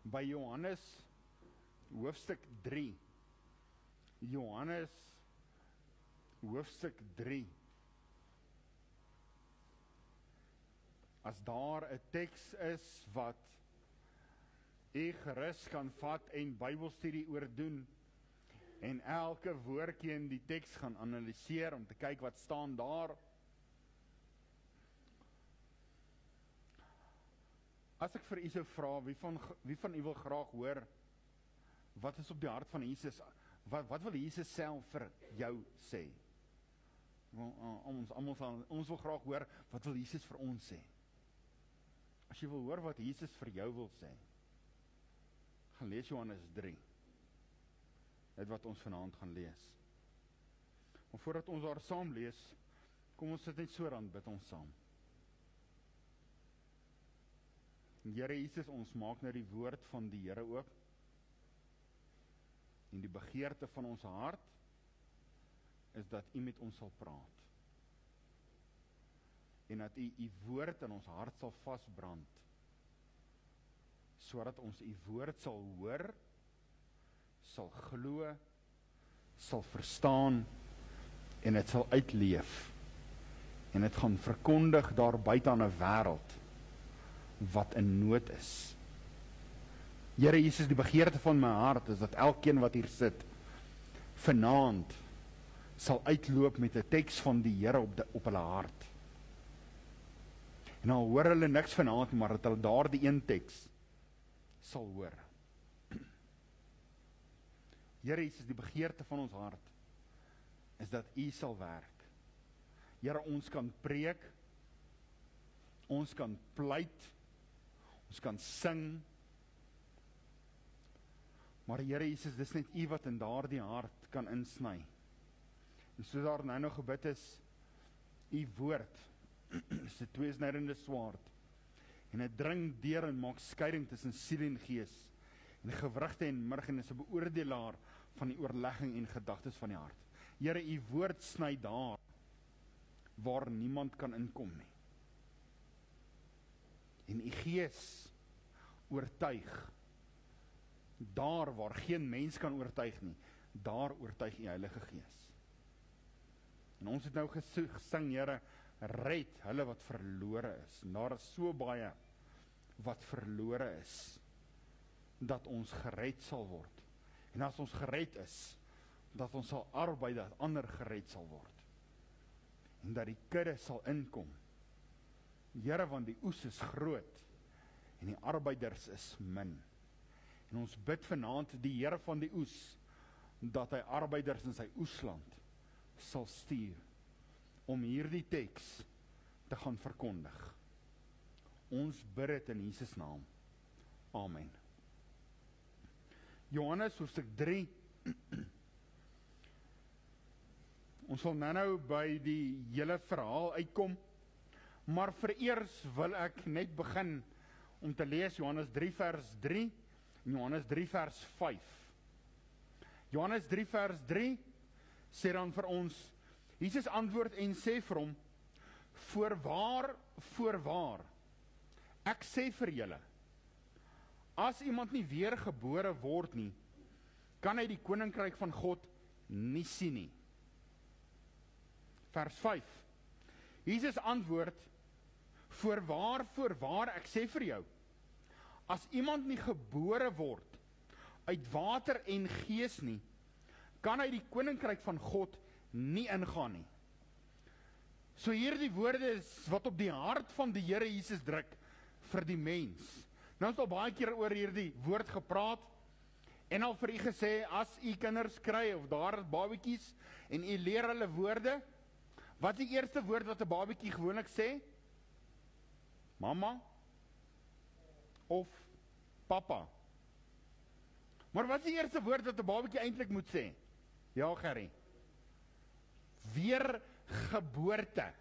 by Johannes hoofstuk 3. Johannes hoofstuk 3. As daar 'n teks is wat u gerus kan vat en Bybelstudie oor doen en elke woordjie in die teks gaan analiseer om te kyk wat staan daar. As ek vir u sou vra, wie van u wil graag hoor wat is op die hart van Jesus? Wat wil Jesus self vir jou sê? Ons wil graag hoor wat wil Jesus vir ons sê. As jy wil hoor wat Jesus vir jou wil sê, gaan lees Johannes 3. Dit wat ons vanaand gaan lees. Maar voordat ons daar saam lees, kom ons sit net so dan bid ons saam. Here Jesus, ons maak nou die woord van die Here oop. En die begeerte van ons hart is dat u met ons sal praat. En dat u woord in ons hart sal vasbrand. Sodat ons u woord sal hoor, sal glo, sal verstaan en dit sal uitleef. En dit gaan verkondig daar buite aan 'n wêreld wat in nood is. Here Jesus, die begeerte van my hart is dat elkeen wat hier sit vanaand sal uitloop met 'n teks van die Here op hulle hart. En al hoor hulle niks vanaand, maar dat hulle daardie een teks sal hoor. Here Jesus, die begeerte van ons hart is dat u sal werk. Here, ons kan preek, ons kan pleit, ons kan sing, maar Here Jesus, dis net u wat in daardie hart kan insny. En soos daar nou nog gebid is, u woord is 'n tweesnydende swaard, en dit dring deur en maak skeiding tussen siel en gees, en gewrigte en murg, en is 'n beoordelaar van die oorlegging en gedagtes van die hart. Here, u woord sny daar waar niemand kan inkom nie. En u gees oortuig daar waar geen mens kan oortuig nie, daar oortuig u Heilige Gees. En ons het nou gesing, Here, red hulle wat verlore is. En daar is so baie wat verlore is, dat ons gered sal word. En as ons gered is, dat ons sal arbei dat ander gered sal word. En dat die kudde sal inkom. Here, want die oes is groot, en die arbeiders is min. En ons bid vanaand die Here van die oes, dat hy arbeiders in sy oesland sal stuur, om hierdie teks te gaan verkondig. Ons bid dit in Jesus naam. Amen. Johannes hoofstuk 3. Ons sal nou by die hele verhaal uitkom, maar vereers wil ek net begin om te lees Johannes 3 vers 3 en Johannes 3 vers 5. Johannes 3 vers 3 sê dan vir ons, Jesus antwoord en sê vir hom, voorwaar, ek sê vir julle, as iemand nie weergebore word nie, kan hy die koninkryk van God nie sien nie. Vers 5. Jesus antwoord, voorwaar, ek sê vir jou, as iemand nie gebore word uit water en gees nie, kan hy die koninkryk van God nie ingaan nie. So hierdie woorde is wat op die hart van die Here Jesus druk vir die mens. Nou is al baie keer oor hierdie woord gepraat, en al vir u gesê, as u kinders kry, of daar is babetjies, en u leer hulle woorde, wat is die eerste woord wat 'n babetjie gewoonlik sê? Mama of papa. Maar wat is die eerste woord wat 'n babetjie eintlik moet sê? Ja, Gerrie. Weergeboorte.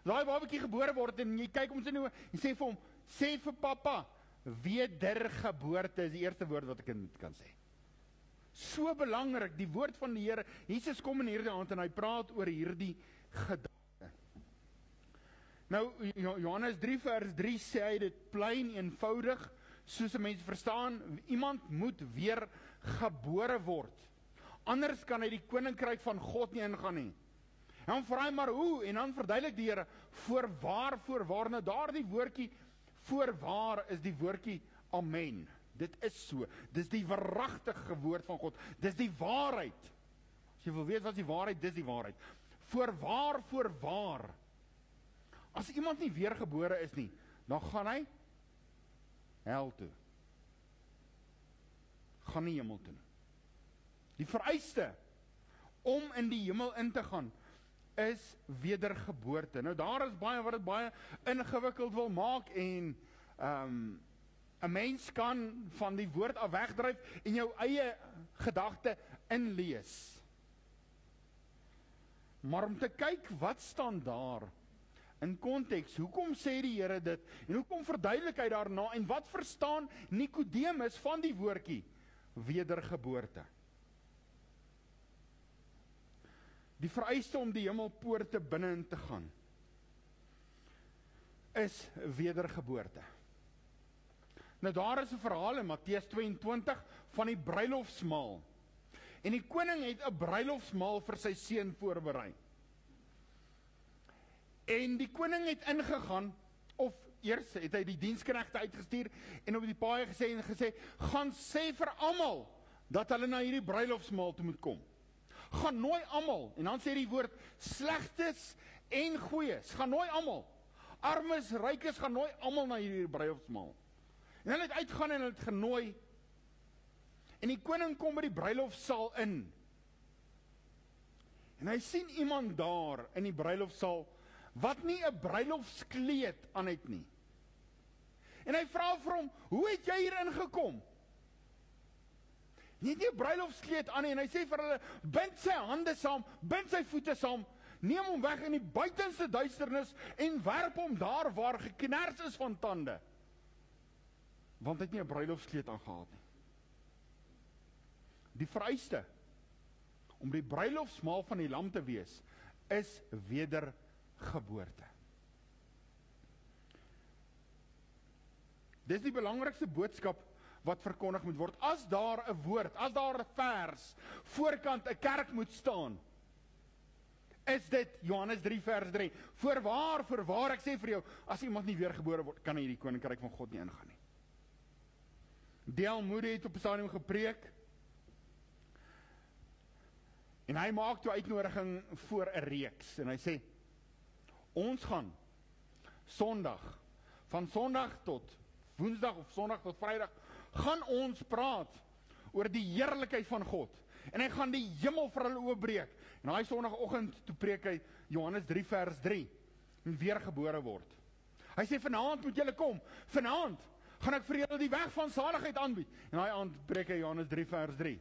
Daai babetjie gebore word en jy kyk hom sy nou en sê vir hom, sê vir pappa, wedergeboorte is die eerste woord wat 'n kind kan sê. So belangrik, die woord van die Here. Jesus kom in hierdie aand en hy praat oor hierdie gedagte. Nou, Johannes 3 vers 3 sê hy dit plain eenvoudig, soos 'n mens verstaan, iemand moet weer gebore word. Anders kan hy die koninkryk van God nie ingaan nie. En dan vra hy maar hoe, en dan verduidelik die Here, voorwaar, nou daardie woordjie, voorwaar is die woordjie amen. Dit is so, dis die waaragtige woord van God, dis die waarheid. As jy wil weet wat is die waarheid, dis die waarheid. Voorwaar. As iemand nie weergebore is nie, dan gaan hy hel toe. Gaan nie hemel toe nie. Die vereiste om in die hemel in te gaan, is wedergeboorte. Nou daar is baie wat dit baie ingewikkeld wil maak en 'n mens kan van die woord af wegdryf en jou eie gedagte inlees. Maar om te kyk wat staan daar in konteks, hoekom sê die Here dit en hoekom verduidelik hy daarna en wat verstaan Nikodemus van die woordjie wedergeboorte? Die vereiste om die hemelpoorte binne in te gaan is wedergeboorte. Nou daar is 'n verhaal in Matteus 22 van die bruilofsmaal. En die koning het 'n bruilofsmaal vir sy seun voorberei. En die koning het ingegaan, of eers het hy die diensknegte uitgestuur en op die paaie gesê, gaan sê vir almal dat hulle na hierdie bruilofsmaal toe moet kom. Gaan nooi almal, en dan sê die woord, slegtes en goeies, gaan nooi almal. Armes, rykes, gaan nooi almal na hierdie bruilofsmaal. En hulle het uitgaan en hulle het genooi, en die koning kom by die bruilofsaal in. En hy sien iemand daar in die bruilofsaal, wat nie 'n bruilofskleed aan het nie. En hy vra vir hom, hoe het jy hier ingekom? Jy het nie 'n bruilofskleed aan nie, en hy sê vir hulle, bind sy hande saam, bind sy voete saam, neem hom weg in die buitenste duisternis, en werp hom daar waar geknars is van tande. Want hy het nie 'n bruilofskleed aangehad nie. Die vereiste om die bruilofsmaal van die lam te wees, is wedergeboorte. Dis die belangrikste boodskap wat verkondig moet word. As daar 'n woord, as daar 'n vers voorkant 'n kerk moet staan, is dit Johannes 3 vers 3. Voorwaar, ek sê vir jou, as iemand nie weergebore word, kan hy die koninkryk van God nie ingaan nie. D.L. Moody het op 'n stadium gepreek, en hy maak toe uitnodiging voor 'n reeks, en hy sê, ons gaan Sondag, van Sondag tot Woensdag of Sondag tot Vrydag, gaan ons praat oor die heerlikheid van God, en hy gaan die hemel vir hulle oopbreek, en daai Sondagoggend toe preek hy Johannes 3 vers 3, en weergebore word. Hy sê, vanaand moet julle kom, vanaand gaan ek vir julle die weg van saligheid aanbied, en daai aand preek hy Johannes 3 vers 3.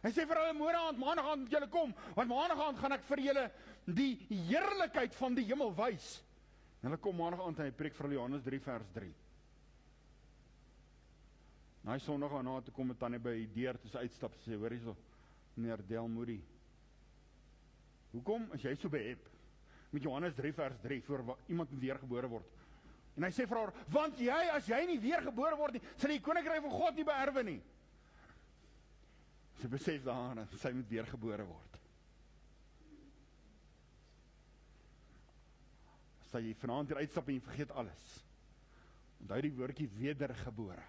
Hy sê vir hulle, maandag aand moet julle kom, want maandag aand gaan ek vir julle die heerlikheid van die hemel wys. En hulle kom maandag aand en hy preek vir hulle Johannes 3 vers 3. En hy Sondag daarna toe kom met tannie by die deur, toe sy uitstap, sê, hoor hierso, meneer D.L. Moody, hoekom is jy so behep met Johannes 3 vers 3, voor iemand moet weergebore word? En hy sê vir haar, want jy, as jy nie weergebore word nie, sal die koninkryk van God nie beerwe nie. Sy besef daaraan, sy moet weergebore word. As jy vanaand hier uitstap en jy vergeet alles, onthou die woordjie wedergebore.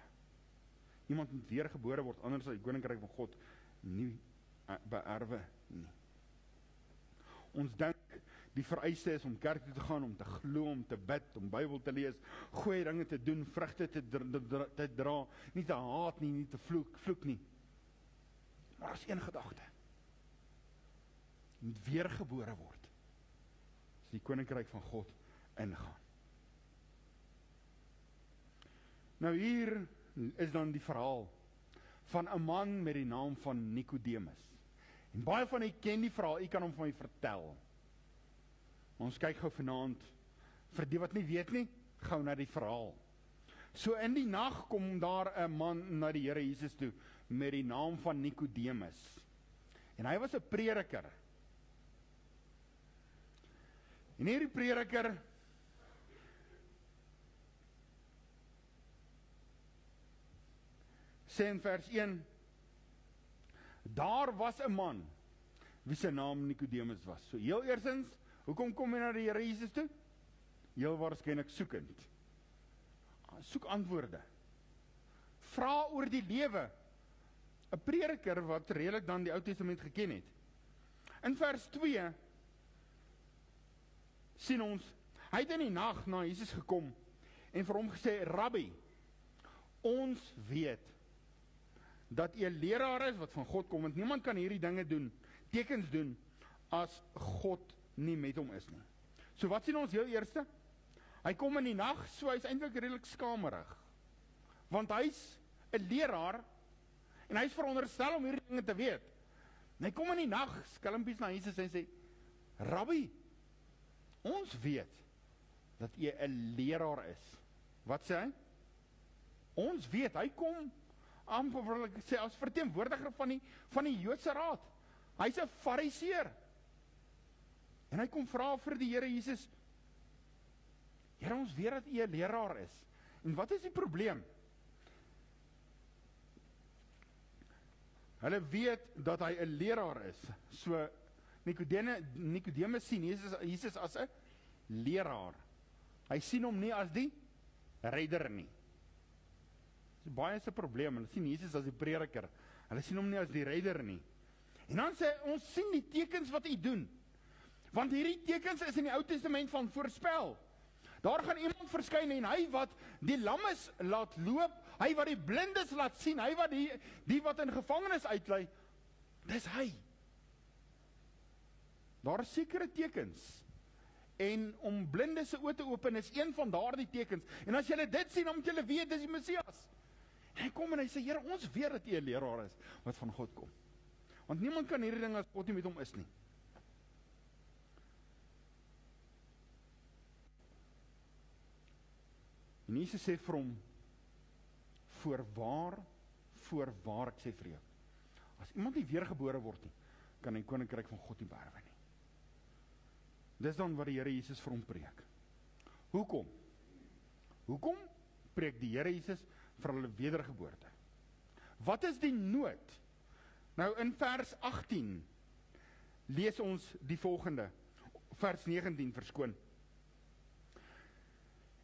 Iemand moet weergebore word, anders sal die koninkryk van God nie beerwe nie. Ons dink die vereiste is om kerk toe te gaan, om te glo, om te bid, om Bybel te lees, goeie dinge te doen, vrugte te dra, nie te haat nie, nie te vloek nie. Maar as een gedagte, moet weergebore word, as die koninkryk van God ingaan. Nou hier is dan die verhaal van 'n man met die naam van Nikodemus. En baie van u ken die verhaal, u kan hom van my vertel. Maar ons kyk gou vanaand, vir die wat nie weet nie, gou na die verhaal. So in die nag kom daar 'n man na die Here Jesus toe, met die naam van Nikodemus. En hy was 'n prediker. En hierdie prediker sê in vers 1, daar was 'n man, wie sy naam Nikodemus was. So heel eerstens, hoekom kom hy na die Here Jesus toe? Heel waarskynlik soekend. Soek antwoorde. Vra oor die lewe. 'n Prediker wat redelik dan die Ou Testament geken het. In vers 2 sien ons, hy het in die nag na Jesus gekom en vir hom gesê, Rabbi, ons weet dat jy 'n leraar is wat van God kom, want niemand kan hierdie dinge doen, tekens doen, as God nie met hom is nie. So wat sien ons heel eerste? Hy kom in die nag, so hy is eintlik redelik skamerig. Want hy's 'n leraar, en hy is veronderstel om hierdie dinge te weet. En hy kom in die nag, skelmpies na Jesus en sê, Rabbi, ons weet dat jy 'n leraar is. Wat sê hy? Ons weet, hy kom amper wil ek sê as verteenwoordiger van die Joodse Raad. Hy's 'n Fariseer. En hy kom vra vir die Here Jesus, Here, ons weet dat u 'n leraar is. En wat is die probleem? Hulle weet dat hy 'n leraar is. So Nikodemus sien Jesus as 'n leraar. Hy sien hom nie as die redder nie. Dis baie se probleem. Hulle sien Jesus as die prediker. Hulle sien hom nie as die redder nie. En dan sê ons sien die tekens wat hy doen. Want hierdie tekens is in die Ou Testament van voorspel. Daar gaan iemand verskyn en hy wat die lammes laat loop, hy wat die blindes laat sien, hy wat die wat in gevangenis uitlei, dis hy. Daar is sekere tekens. En om blindes se oë te open is een van daardie tekens. En as julle dit sien, dan moet julle weet dis die Messias. En hy kom en hy sê, Here, ons weet dat U 'n leraar is wat van God kom. Want niemand kan hierdie ding as God nie met hom is nie. En Jesus sê vir hom, voorwaar, ek sê vir jou, as iemand nie weergebore word nie, kan hy koninkryk van God nie beerwe nie. Dis dan wat die Here Jesus vir hom preek. Hoekom? Hoekom preek die Here Jesus vir hulle wedergeboorte? Wat is die nood? Nou in vers 18 lees ons die volgende, vers 19 verskoon.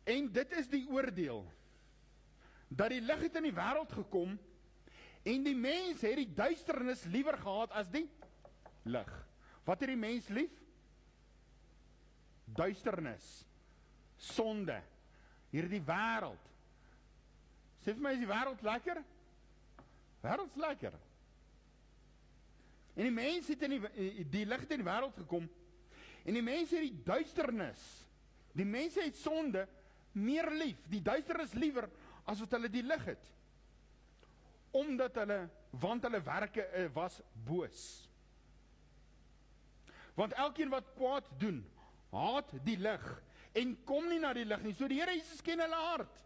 En dit is die oordeel, dat die lig het in die wêreld gekom, en die mens het die duisternis liewer gehad as die lig. Wat het die mens lief? Duisternis, sonde, hierdie wêreld. Sê vir my, is die wêreld lekker? Wêreld is lekker. En die mens het die lig het in die wêreld gekom, en die mens het die duisternis, die mense het sonde meer lief, die duisternis liewer, as wat hulle die lig het. Want hulle werke was boos. Want elkeen wat kwaad doen, haat die lig, en kom nie na die lig nie. So die Here Jesus ken hulle hart.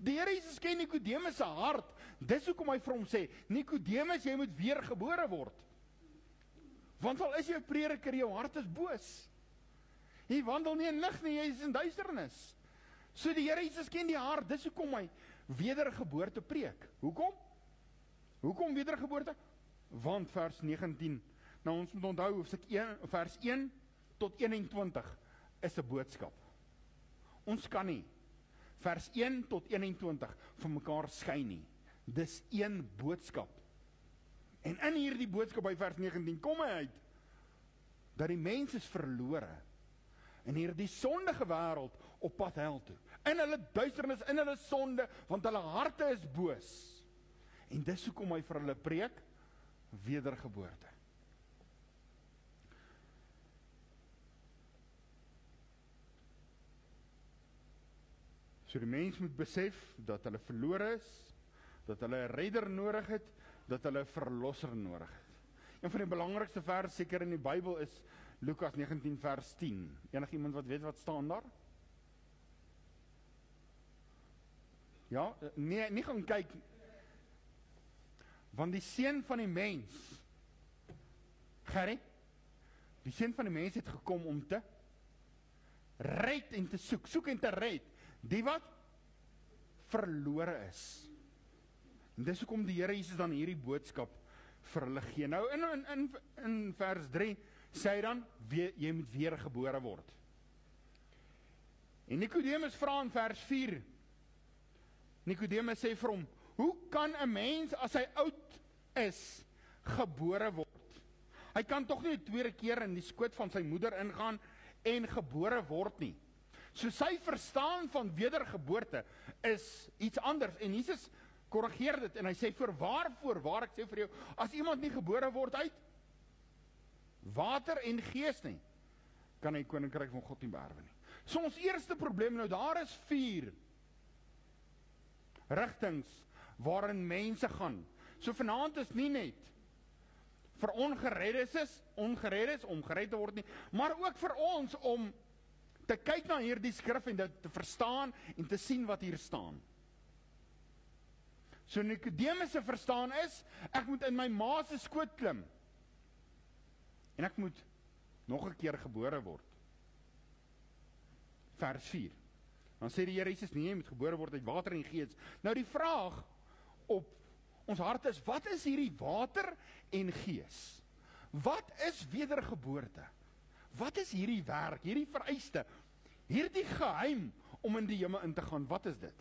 Die Here Jesus ken Nikodemus se hart. Dis hoekom hy vir hom sê, Nikodemus, jy moet weergebore word. Want al is jy 'n prediker, jou hart is boos. Jy wandel nie in lig nie, jy is in duisternis. So die Here Jesus ken die hart, dis hoekom hy wedergeboorte preek. Hoekom? Hoekom wedergeboorte? Want vers 19, nou ons moet onthou, vers 1 tot 21 is 'n boodskap. Ons kan nie vers 1 tot 21 van mekaar skei nie. Dis een boodskap. En in hierdie boodskap by vers 19 kom hy uit dat die mens is verlore in hierdie sondige wêreld op pad hel toe. In hulle duisternis, in hulle sonde, want hulle harte is boos. En dis hoekom hy vir hulle preek wedergeboorte. So die mens moet besef dat hulle verlore is, dat hulle 'n redder nodig het, dat hulle 'n verlosser nodig het. Een van die belangrikste verse seker in die Bybel is Lukas 19 vers 10. Enigiemand wat weet wat staan daar? Ja, nee, nie gaan kyk. Want die seun van die mens, Gerry, die seun van die mens het gekom om te red en te soek en te red, die wat verlore is. En dis hoekom die Here Jesus dan hierdie boodskap vir hulle gee. Nou in vers 3 sê hy dan, jy moet weergebore word. En Nikodemus vra in vers 4, Nikodemus sê vir hom, hoe kan 'n mens as hy oud is, gebore word? Hy kan tog nie 'n tweede keer in die skoot van sy moeder ingaan en gebore word nie. So sy verstaan van wedergeboorte is iets anders. En Jesus korrigeer dit en hy sê, voorwaar ek sê vir jou, as iemand nie gebore word uit water en gees nie, kan hy koninkryk van God nie beerwe nie. So ons eerste probleem nou, daar is 4 rigtings waarin mense gaan. So vanaand is nie net vir ongereddes om gered te word nie, maar ook vir ons om te kyk na hierdie skrif en dit te verstaan en te sien wat hier staan. So Nikodemus se verstaan is, ek moet in my ma se skoot klim en ek moet nog 'n keer gebore word. Vers 4. Dan sê die Here Jesus, nee, jy moet gebore word uit water en gees. Nou die vraag op ons hart is, wat is hierdie water en gees? Wat is wedergeboorte? Wat is hierdie werk, hierdie vereiste, hierdie geheim om in die hemel in te gaan? Wat is dit?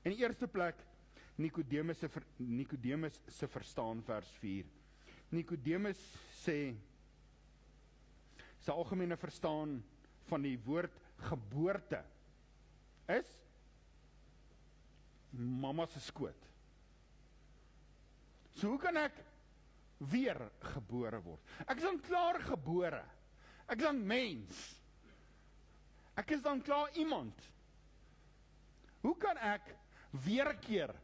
In die eerste plek, Nikodemus se verstaan, vers 4. Nikodemus sê, sy algemene verstaan van die woord geboorte is mamma se skoot. So hoe kan ek weer gebore word? Ek is dan klaar gebore. Ek is dan mens. Ek is dan klaar iemand. Hoe kan ek weer 'n keer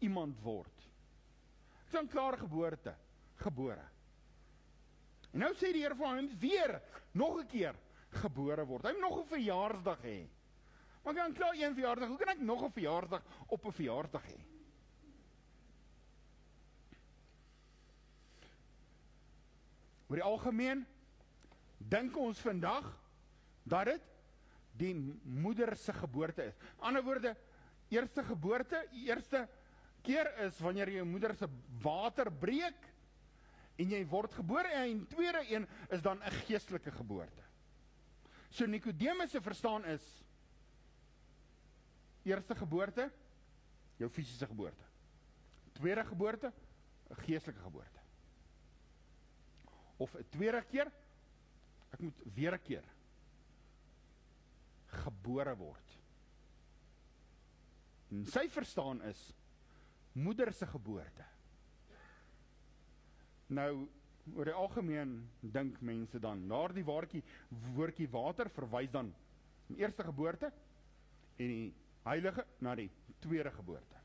iemand word? Ek is dan klaar gebore. En nou sê die Here vir hom, weer, nog 'n keer gebore word. Hy moet nog 'n verjaarsdag hê. Maar ek kan klaar een verjaarsdag, hoe kan ek nog 'n verjaarsdag op 'n verjaarsdag hê? Oor die algemeen, dink ons vandag, dat dit die moeder se geboorte is. Ander woorde, eerste geboorte, eerste keer is wanneer jou moeder se water breek, en jy word gebore, en tweede een is dan 'n geestelike geboorte. So Nikodemus se verstaan is, eerste geboorte, jou fisiese geboorte. Tweede geboorte, 'n geestelike geboorte. Of 'n tweede keer, ek moet weer 'n keer gebore word. En sy verstaan is, moeder se geboorte. Nou, oor die algemeen dink mense dan, naar die woordjie water verwys dan die eerste geboorte en die heilige na die tweede geboorte.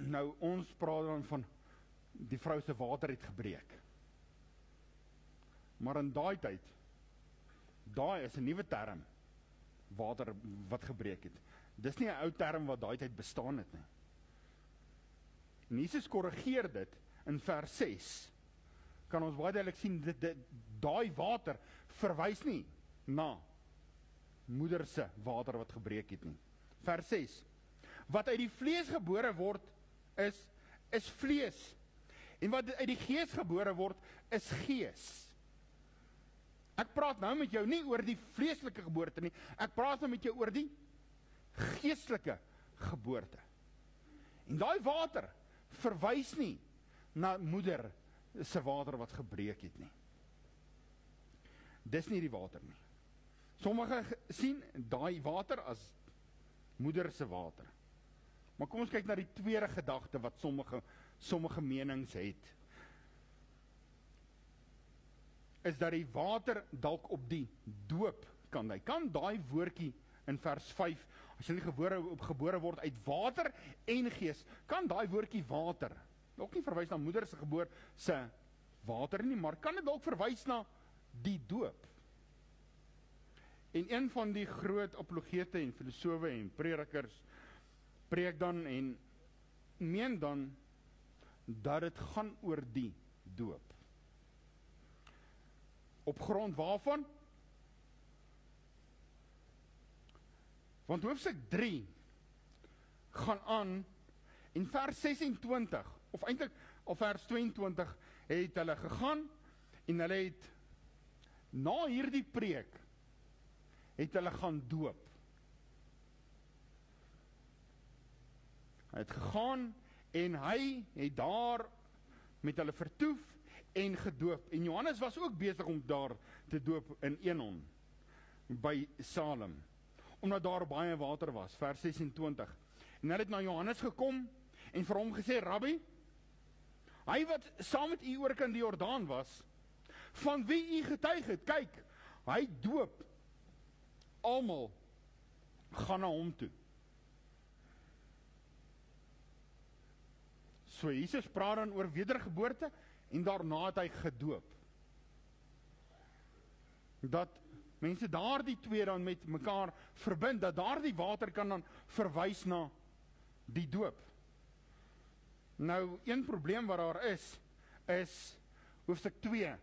Nou, ons praat dan van die vrou se water het gebreek. Maar in daai tyd, daai is 'n nuwe term, water wat gebreek het. Dis nie 'n ou term wat daai tyd bestaan het nie. En Jesus korrigeer dit in vers 6. Kan ons baie duidelik sien, daai water verwys nie na moeder se water wat gebreek het nie. Vers 6. Wat uit die vlees gebore word, is vlees. En wat uit die gees gebore word, is gees. Ek praat nou met jou nie oor die vleeslike geboorte nie, ek praat nou met jou oor die geestelike geboorte. En daai water verwys nie na moeder se water wat gebreek het nie. Dis nie die water nie. Sommige sien daai water as moeder se water. Maar kom ons kyk na die tweede gedagte wat sommige menings het. Is dat die water dalk op die doop kan lei. Kan daai woordjie in vers 5, as jy gebore word uit water en gees, kan daai woordjie water, ook nie verwys na moeder se geboorte se water nie, maar kan dit dalk verwys na die doop? En een van die groot apologete en filosowe en predikers preek dan en meen dan dat dit gaan oor die doop. Op grond waarvan? Want hoofstuk 3 gaan aan en vers 26, of eintlik of vers 22, het hulle gegaan en hulle het na hierdie preek het hulle gaan doop. Hy het gegaan en hy het daar met hulle vertoef en gedoop. En Johannes was ook besig om daar te doop in Enon by Salem, omdat daar baie water was, vers 26. En hulle het na Johannes gekom en vir hom gesê, Rabbi, hy wat saam met u oorkant die Jordaan was, van wie u getuig het, kyk, hy doop, almal gaan na hom toe. So Jesus praat dan oor wedergeboorte en daarna het hy gedoop. Dat mense daardie twee dan met mekaar verbind, dat daardie water kan dan verwys na die doop. Nou, een probleem wat daar is hoofstuk 2.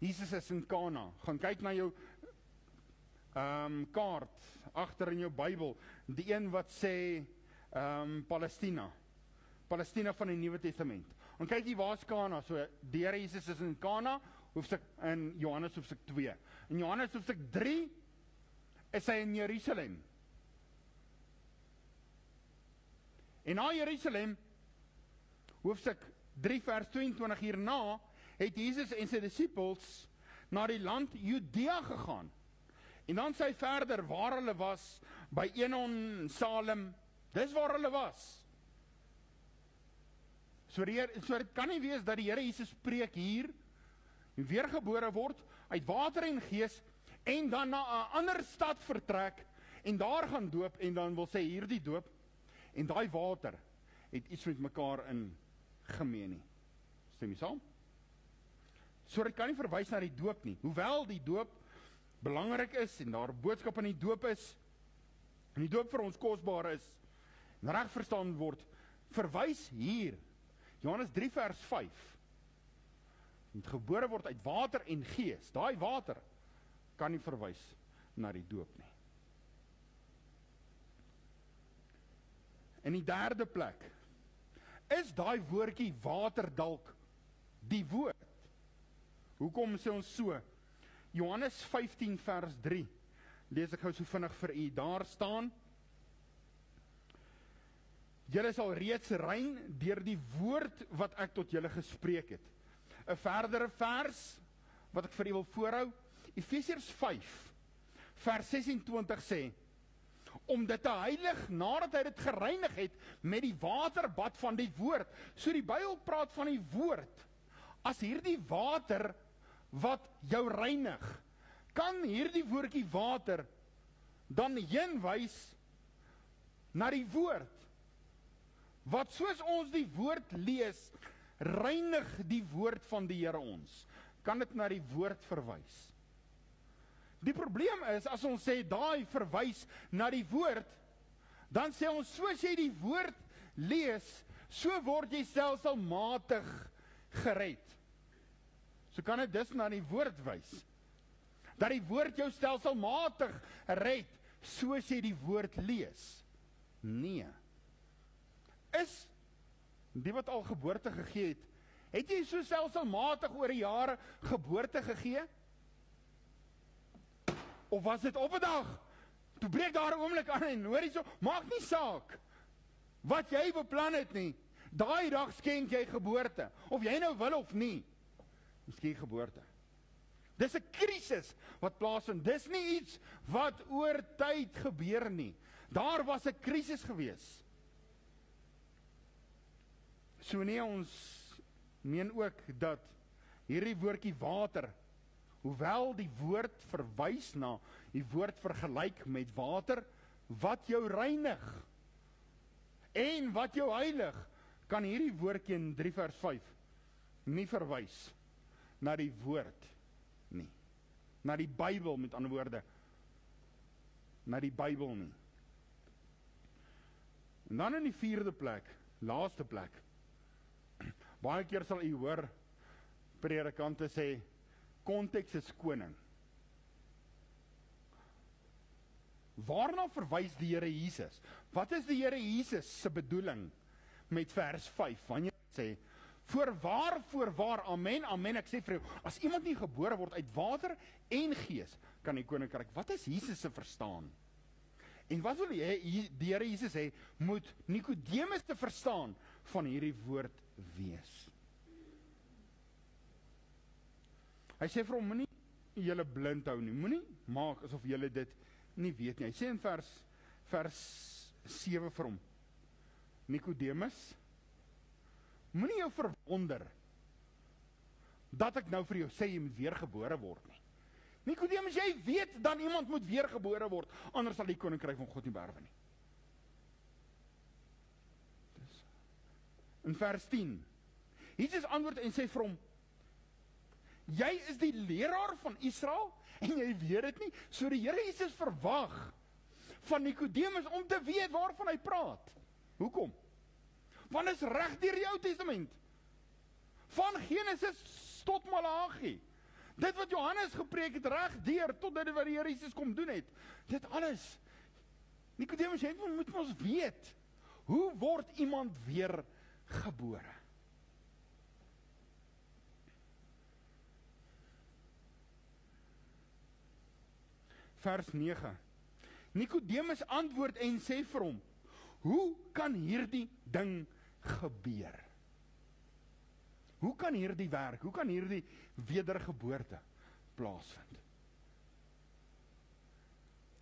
Jesus is in Kana. Gaan kyk na jou kaart, agter in jou Bybel, die een wat sê Palestina van die Nuwe Testament. En kyk hier, waar is Kana? So, die Here Jesus is in Kana, in Johannes hoofstuk 2. In Johannes hoofstuk 3 is hy in Jerusalem. En na Jerusalem, hoofstuk 3 vers 22 hierna, het Jesus en sy disippels na die land Judea gegaan. En dan sê hy verder waar hulle was, by Enon, Salem, dis waar hulle was. So dit kan nie wees dat die Here Jesus preek hier, weergebore word, uit water en gees, en dan na 'n ander stad vertrek, en daar gaan doop, en dan wil sê hierdie doop, en daai water, het iets met mekaar in gemeen nie. Stem jy saam? So dit kan nie verwys na die doop nie, hoewel die doop belangrik is, en daar boodskap in die doop is, en die doop vir ons kosbaar is, en reg verstaan word, verwys hier, Johannes 3 vers 5, het gebore word uit water en gees, daai water kan nie verwys na die doop nie. In die derde plek, is daai woordjie water dalk die woord? Hoekom sê ons so? Johannes 15 vers 3, lees ek gou so vinnig vir u, daar staan, julle sal reeds rein deur die woord wat ek tot julle gespreek het. 'n verdere vers, wat ek vir u wil voorhou, Efesiërs 5, vers 26 sê, om dit te heilig, nadat hy dit gereinig het, met die waterbad van die woord. So die Bybel praat van die woord, as hierdie water, wat jou reinig, kan hierdie woordjie water, dan heenwys na die woord, wat soos ons die woord lees, reinig die woord van die Here ons, kan dit na die woord verwys. Die probleem is, as ons sê, daai verwys na die woord, dan sê ons, soos jy die woord lees, so word jy stelselmatig gered. So kan dit dus na die woord wys, dat die woord jou stelselmatig red, soos jy die woord lees. Nee. Is die wat al geboorte gegee het jy so stelselmatig oor die jare geboorte gegee? Of was dit op 'n dag, toe breek daar 'n oomblik aan en hoor jy so, maak nie saak wat jy beplan het nie, daai dag skenk jy geboorte, of jy nou wil of nie, skenk geboorte. Dis 'n krisis wat plaasvind, dis nie iets wat oor tyd gebeur nie, daar was 'n krisis gewees. So nee, ons meen ook dat hierdie woordjie water, hoewel die woord verwys na, die woord vergelyk met water, wat jou reinig, en wat jou heilig, kan hierdie woordjie in 3 vers 5, nie verwys na die woord nie, na die Bybel met ander woorde, na die Bybel nie. En dan in die vierde plek, laaste plek, baie keer sal u hoor predikante sê, konteks is koning. Waarna verwys die Here Jesus? Wat is die Here Jesus se bedoeling met vers 5? Wanneer hy sê, voorwaar, amen, amen, ek sê vir jou, as iemand nie gebore word uit water en gees, kan die koninkryk, wat is Jesus se verstaan? En wat wil die Here Jesus sê, moet Nikodemus te verstaan van hierdie woord wees? Hy sê vir hom, moenie julle blind hou nie, moenie maak asof julle dit nie weet nie. Hy sê in vers 7 vir hom, Nikodemus, moenie jou verwonder dat ek nou vir jou sê jy moet weergebore word nie. Nikodemus, jy weet dan iemand moet weergebore word, anders sal die koninkryk van God nie beerwe nie. In vers 10, Jesus antwoord en sê vir hom, jy is die leraar van Israel en jy weet dit nie, so die Here Jesus verwag van Nikodemus om te weet waarvan hy praat. Hoekom? Want is reg deur die Ou Testament. Van Genesis tot Maleagi. Dit wat Johannes gepreek het reg deur tot dit wat die Here Jesus kom doen het. Dit alles. Nikodemus, jy moet ons weet, hoe word iemand weer gebore? Vers 9. Nikodemus antwoord en sê vir hom, hoe kan hierdie ding gebeur? Hoe kan hierdie werk, hoe kan hierdie wedergeboorte plaasvind?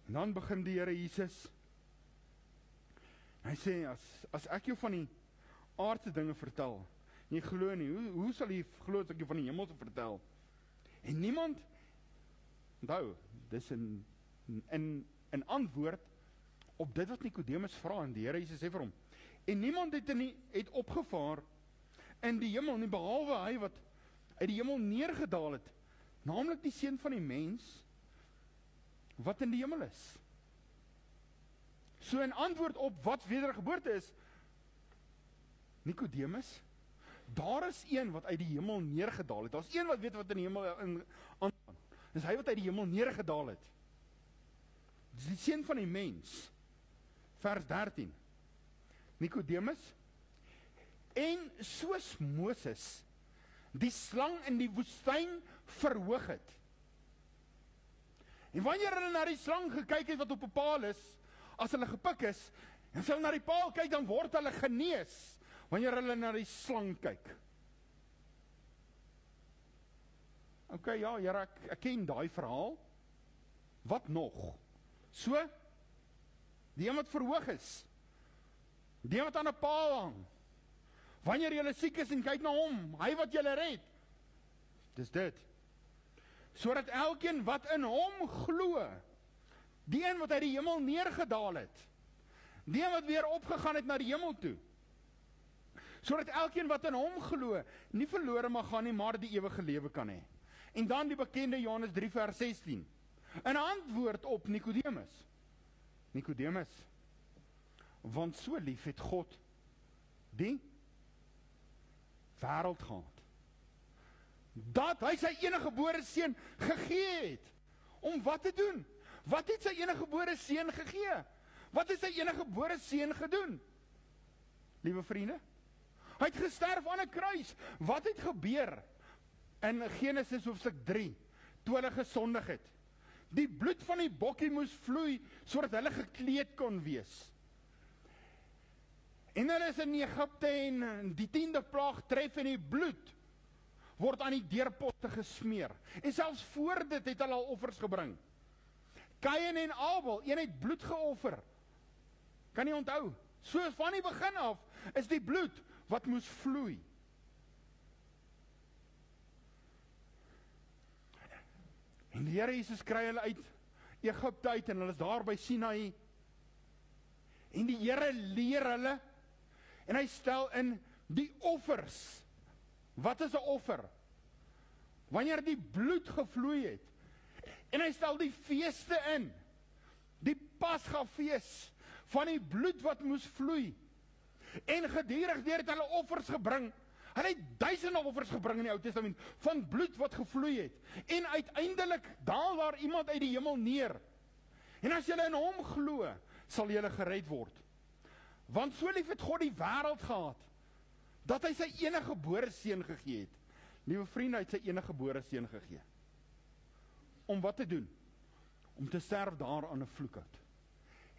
En dan begin die Here Jesus, hy sê, as ek jou van die aardse dinge vertel, en jy glo nie, hoe sal jy glo as ek jou van die hemelse vertel? En niemand, onthou, dis in antwoord op dit wat Nikodemus vra, en die Here Jesus sê vir hom, en niemand het opgevaar in die hemel nie, behalwe hy wat uit die hemel neergedaal het, naamlik die seun van die mens, wat in die hemel is. So in antwoord op wat wedergeboorte is, Nikodemus, daar is een wat uit die hemel neergedaal het, daar is een wat weet wat in die hemel aangaan, dis hy wat uit die hemel neergedaal het. Dis die seun van die mens. Vers 13. Nikodemus, en soos Moses die slang in die woestyn verhoog het. En wanneer hulle na die slang gekyk het wat op 'n paal is, as hulle gepik is, en as hulle na die paal kyk, dan word hulle genees, wanneer hulle na die slang kyk. Ok, ja, Here, ek ken daai verhaal. Wat nog? So, die een wat verhoog is, die een wat aan 'n paal hang, wanneer jy siek is en kyk na hom, hy wat jy red, dis dit, sodat elkeen wat in hom glo, die een wat uit die hemel neergedaal het, die een wat weer opgegaan het na die hemel toe, sodat elkeen wat in hom glo, nie verlore mag gaan nie, maar die ewige lewe kan hê. En dan die bekende Johannes 3 vers 16, in antwoord op Nikodemus, Nikodemus, want so lief het God die wêreld gehad, dat hy sy eniggebore seun gegee het, om wat te doen? Wat het sy eniggebore seun gegee? Wat het sy eniggebore seun gedoen? Liewe vriende, hy het gesterf aan 'n kruis. Wat het gebeur in Genesis hoofstuk 3, toe hulle gesondig het? Die bloed van die bokkie moes vloei, sodat hulle gekleed kon wees. En hulle is in Egipte en die 10de plaag tref en die bloed word aan die deurposte gesmeer. En selfs voor dit het hulle al offers gebring. Kain en Abel, een het bloed geoffer. Kan jy onthou? So van die begin af is die bloed wat moes vloei. En die Here Jesus kry hulle uit Egipte uit en hulle is daar by Sinai. En die Here leer hulle en hy stel in die offers. Wat is 'n offer? Wanneer die bloed gevloei het. En hy stel die feeste in. Die Pasgafees van die bloed wat moes vloei. En gedurig deur het hulle offers gebring. Hulle het duisende offers gebring in die Ou Testament van bloed wat gevloei het. En uiteindelik daal daar iemand uit die hemel neer. En as julle in hom glo, sal julle gered word. Want so lief het God die wêreld gehad, dat hy sy enige gebore seun gegee het. Liewe vriende, hy het sy enige gebore seun gegee. Om wat te doen? Om te sterf daar aan 'n vloekhout.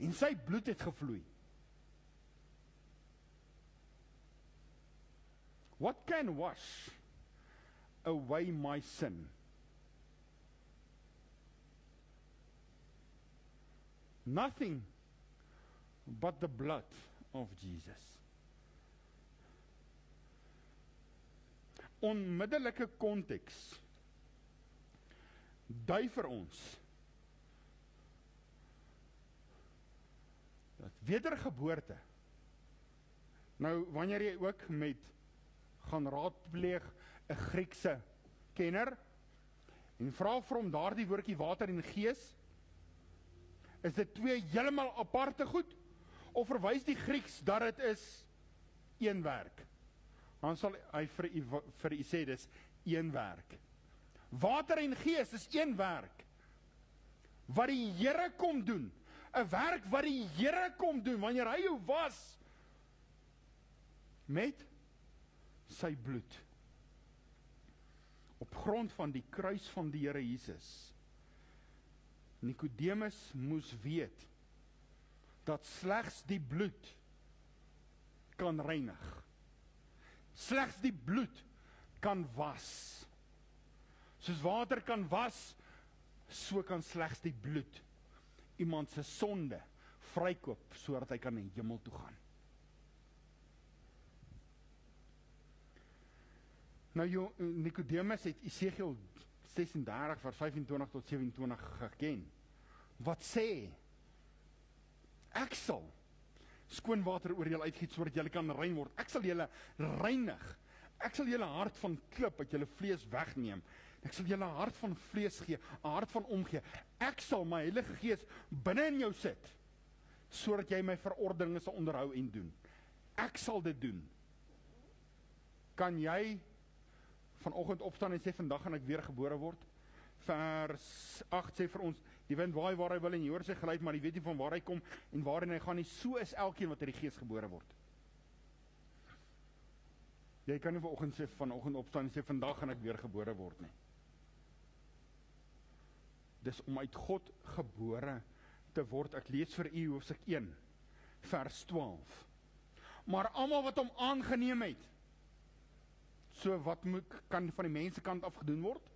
En sy bloed het gevloei. What can wash away my sin? Nothing but the blood of Jesus. Onmiddellike konteks dui vir ons dat wedergeboorte, nou wanneer jy ook met gaan raadpleeg 'n Griekse kenner en vra vir hom daardie woordjie water en gees, is dit twee heeltemal aparte goed, of verwys die Grieks dat dit is een werk? Dan sal hy vir u sê, dis een werk. Water en gees is een werk, wat die Here kom doen, 'n werk wat die Here kom doen, wanneer hy jou was, met sy bloed, op grond van die kruis van die Here Jesus. Nikodemus moes weet, dat slegs die bloed kan reinig. Slegs die bloed kan was. Soos water kan was, so kan slegs die bloed iemand se sonde vrykoop, sodat hy kan in die hemel toe gaan. Nou, Nikodemus het Esegiel 36 vers 25 tot 27 geken. Wat sê? Ek sal skoon water oor julle uitgiet, sodat julle kan rein word. Ek sal julle reinig. Ek sal julle hart van klip uit julle vlees wegneem. Ek sal julle hart van vlees gee, 'n hart van omgee. Ek sal my Heilige Gees binne in jou sit, sodat jy my verordeninge sal onderhou en doen. Ek sal dit doen. Kan jy vanoggend opstaan en sê, vandag gaan ek weer gebore word? Vers 8 sê vir ons, die wind waai waar hy wil en jy hoor sy geluid, maar jy weet nie van waar hy kom en waarheen hy gaan nie. So is elkeen wat uit die Gees gebore word. Jy kan nie vanoggend opstaan en sê, vandag gaan ek weer gebore word nie. Dis om uit God gebore te word. Ek lees vir u Hoofstuk 1, vers 12. Maar almal wat hom aangeneem het, so wat kan van die mensekant af gedoen word?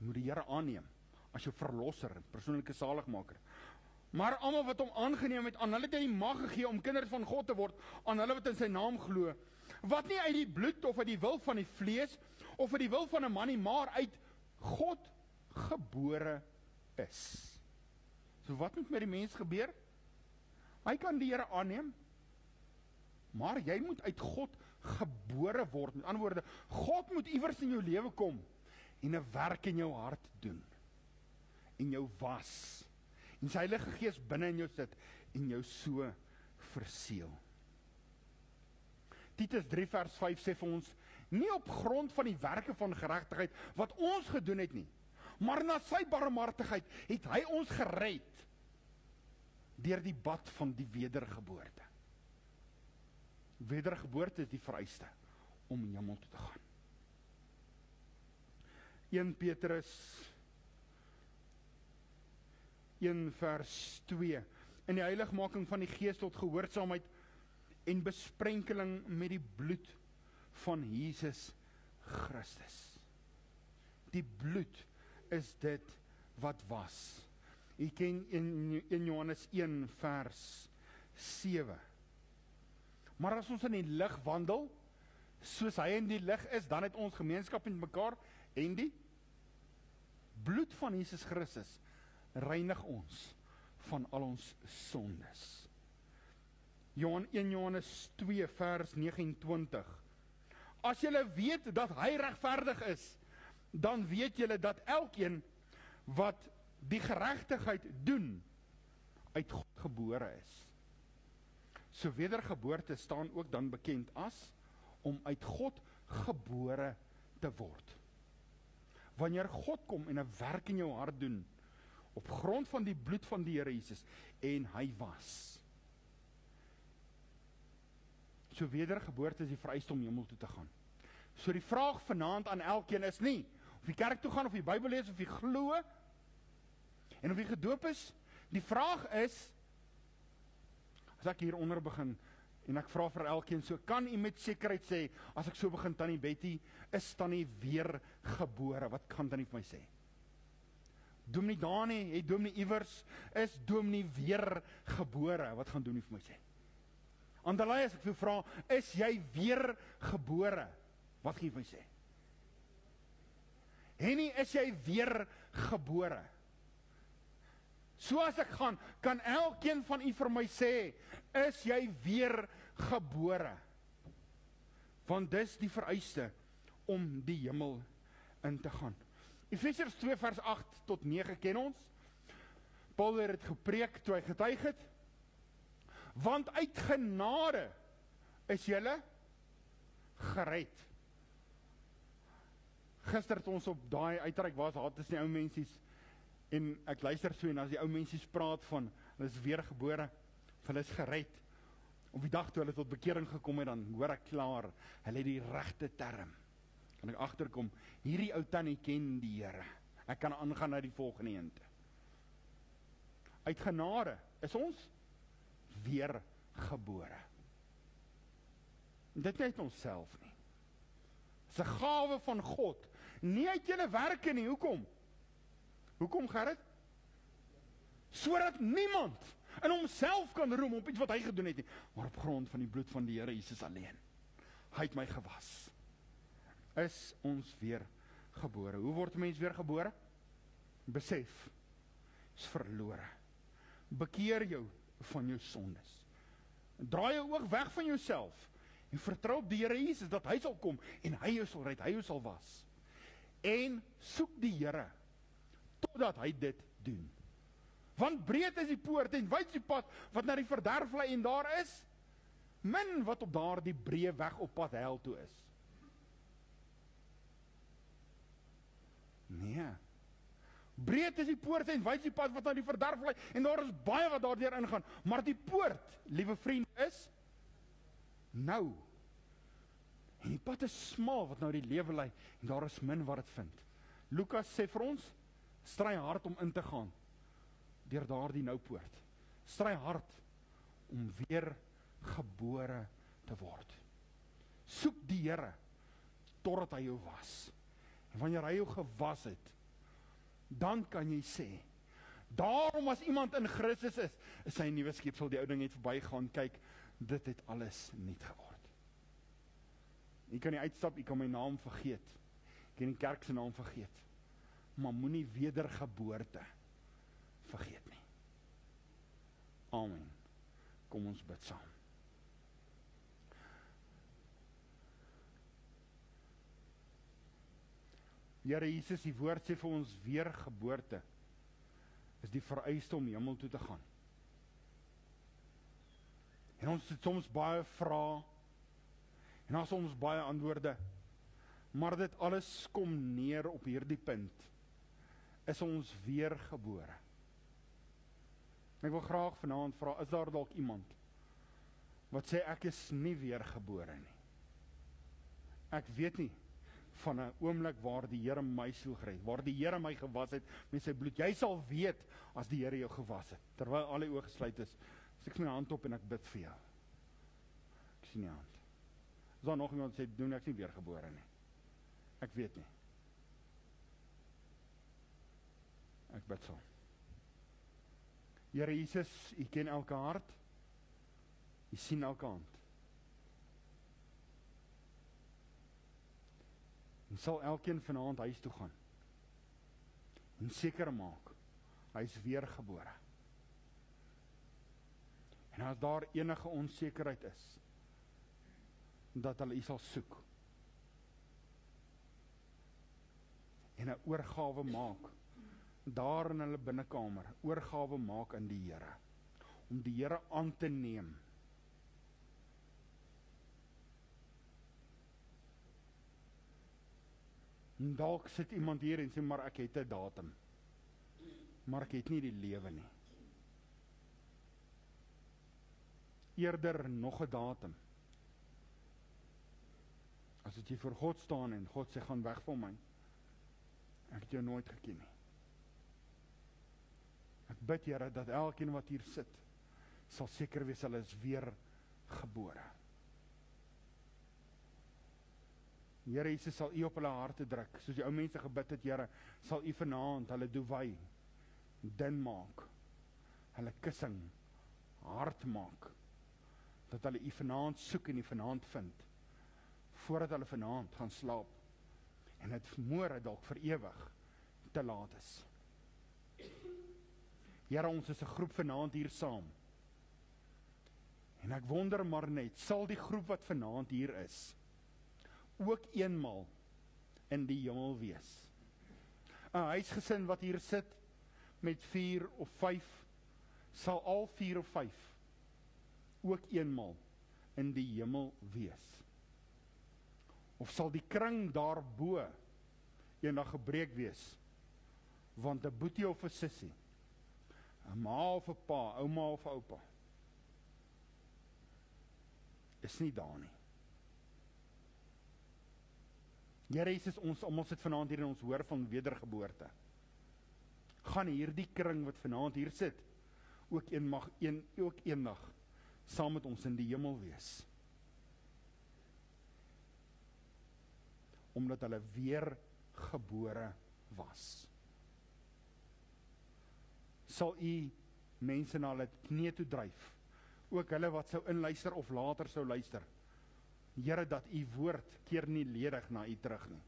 Moet die Here aanneem as jou verlosser, persoonlike saligmaker. Maar almal wat hom aangeneem het, aan hulle het hy die mag gegee om kinders van God te word, aan hulle wat in sy naam glo, wat nie uit die bloed of uit die wil van die vlees of uit die wil van 'n man nie, maar uit God gebore is. So wat moet met die mens gebeur? Hy kan die Here aanneem, maar jy moet uit God gebore word. Met ander woorde, God moet iewers in jou lewe kom en 'n werk in jou hart doen en jou was en sy Heilige Gees binne in jou sit en jou so verseël. Titus 3 vers 5 sê vir ons, nie op grond van die werke van geregtigheid wat ons gedoen het nie, maar na sy barmhartigheid het hy ons gered deur die bad van die wedergeboorte. Wedergeboorte is die vereiste om in hemel toe te gaan. 1 Petrus 1 vers 2. In die heiligmaking van die Gees tot gehoorsaamheid en besprenkeling met die bloed van Jesus Christus. Die bloed is dit wat was. U ken in Johannes 1 vers 7. Maar as ons in die lig wandel, soos hy in die lig is, dan het ons gemeenskap met mekaar en die bloed van Jesus Christus reinig ons van al ons sondes. 1 Johannes 2 vers 29. As julle weet dat hy regverdig is, dan weet julle dat elkeen wat die geregtigheid doen, uit God gebore is. So wedergeboorte staan ook dan bekend as om uit God gebore te word. Wanneer God kom en 'n werk in jou hart doen, op grond van die bloed van die Here Jesus, en hy was. So wedergeboorte is die vereiste om hemel toe te gaan. So die vraag vanaand aan elkeen is nie, of jy kerk toe gaan, of jy Bybel lees, of jy glo, en of jy gedoop is. Die vraag is, as ek hieronder begin, en ek vra vir elkeen, so kan u met sekerheid sê, as ek so begin, Tannie Betty, is Tannie weer gebore? Wat kan Tannie vir my sê? Dominee Dani, het Dominee iewers, is Dominee weer gebore? Wat gaan Dominee vir my sê? Andalai, as ek vir vra, is jy weer gebore? Wat gaan jy vir my sê? Henny, is jy weer gebore? So as ek gaan, kan elkeen van u vir my sê, is jy weer gebore? Want dis die vereiste om die hemel in te gaan. Efesiërs 2 vers 8 tot 9 ken ons. Paul het dit gepreek toe hy getuig het. Want uit genade is julle gered. Gister het ons op daai uitreik was, het is die ou mensies, en ek luister so, en as die ou mensies praat van, hulle is weergebore, hulle is gered, op die dag toe hulle tot bekering gekom het, dan hoor ek klaar, hulle het die regte term, kan ek agterkom, hierdie ou tannie ken die Here, ek kan aangaan na die volgende ente. Uit genade is ons weergebore. Dit net ons self nie. Dit is 'n gawe van God, nie uit julle werke nie. Hoekom? Hoekom, Gerrit? Sodat niemand in homself kan roem op iets wat hy gedoen het nie, maar op grond van die bloed van die Here Jesus alleen. Hy het my gewas. Is ons weer gebore. Hoe word 'n mens weer gebore? Besef, is verlore. Bekeer jou van jou sondes. Draai jou oog weg van jouself en vertrou op die Here Jesus dat hy sal kom en hy jou sal red, hy jou sal was. En soek die Here totdat hy dit doen. Want breed is die poort en wyd is die pad wat na die verderf lei en daar is min wat op daardie breë weg op pad hel toe is. Nee. Breed is die poort en wyd is die pad wat na die verderf lei en daar is baie wat daardeur ingaan, maar die poort, liewe vriend, is nou. En die pad is smal wat nou die lewe lei en daar is min wat dit vind. Lukas sê vir ons, stry hard om in te gaan deur daardie nou poort. Stry hard om weer gebore te word. Soek die Here totdat hy jou was. En wanneer hy jou gewas het, dan kan jy sê, daarom as iemand in Christus is, is hy 'n nuwe skepsel, die ou ding het verbygaan, kyk, dit het alles nuut geword. Jy kan nie uitstap, jy kan my naam vergeet, jy kan die kerk se naam vergeet, maar moenie wedergeboorte vergeet nie. Amen. Kom ons bid saam. Here Jesus, die woord sê vir ons weergeboorte is die vereiste om hemel toe te gaan. En ons het soms baie vrae en ons soms baie antwoorde, maar dit alles kom neer op hierdie punt. Is ons weergebore? Ek wil graag vanaand vra, is daar dalk iemand wat sê ek is nie weergebore nie? Ek weet nie van 'n oomblik waar die Here my siel gered, waar die Here my gewas het met sy bloed. Jy sal weet as die Here jou gewas het. Terwyl al die oë gesluit is, steek my hand op en ek bid vir jou. Ek sien nie hand. Is daar nog iemand wat sê, doen ek nie weergebore nie? Ek weet nie. Ek bid so. Here Jesus, U ken elke hart. U sien elke hand. En sal elkeen vanaand huis toe gaan en seker maak, hy is weergebore. En as daar enige onsekerheid is, dat hulle U sal soek en 'n oorgawe maak, daar in hulle binnekamer, oorgawe maak aan die Here, om die Here aan te neem. En dalk sit iemand hier en sê, maar ek het 'n datum. maar ek het nie die lewe nie. Eerder nog 'n datum. As dit jy voor God staan en God sê, gaan weg van my, ek het jou nooit geken nie. Ek bid, Here, dat elkeen wat hier sit, sal seker wees, hulle is weer gebore. Here Jesus, sal U op hulle harte druk, soos die ou mense gebid het, Here, sal U vanaand hulle doewy, dun maak, hulle kussing hard maak, dat hulle U vanaand soek en U vanaand vind, voordat hulle vanaand gaan slaap, en het môre dalk vir ewig te laat is. Here, ons is 'n groep vanaand hier saam, en ek wonder maar net, sal die groep wat vanaand hier is, ook eenmal in die hemel wees? 'n huisgesin wat hier sit, met 4 of 5, sal al 4 of 5 ook eenmal in die hemel wees? Of sal die kring daarbo eendag gebreek wees, want 'n boetie of 'n sussie, 'n ma of 'n pa, ouma of 'n oupa, is nie daar nie. Here Jesus, ons almal sit vanaand hier en ons hoor van wedergeboorte. Gaan hierdie kring wat vanaand hier sit, ook eendag saam met ons in die hemel wees. Omdat hulle weer gebore was. Sal U mense na hulle knie toe dryf, ook hulle wat sou inluister of later sou luister. Here, dat U woord keer nie ledig na U terug nie.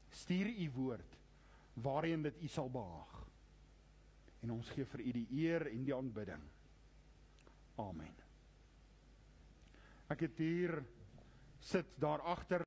Stuur U woord, waarheen dit U sal behaag. En ons gee vir U die eer en die aanbidding. Amen. Ek het hier sit daar agter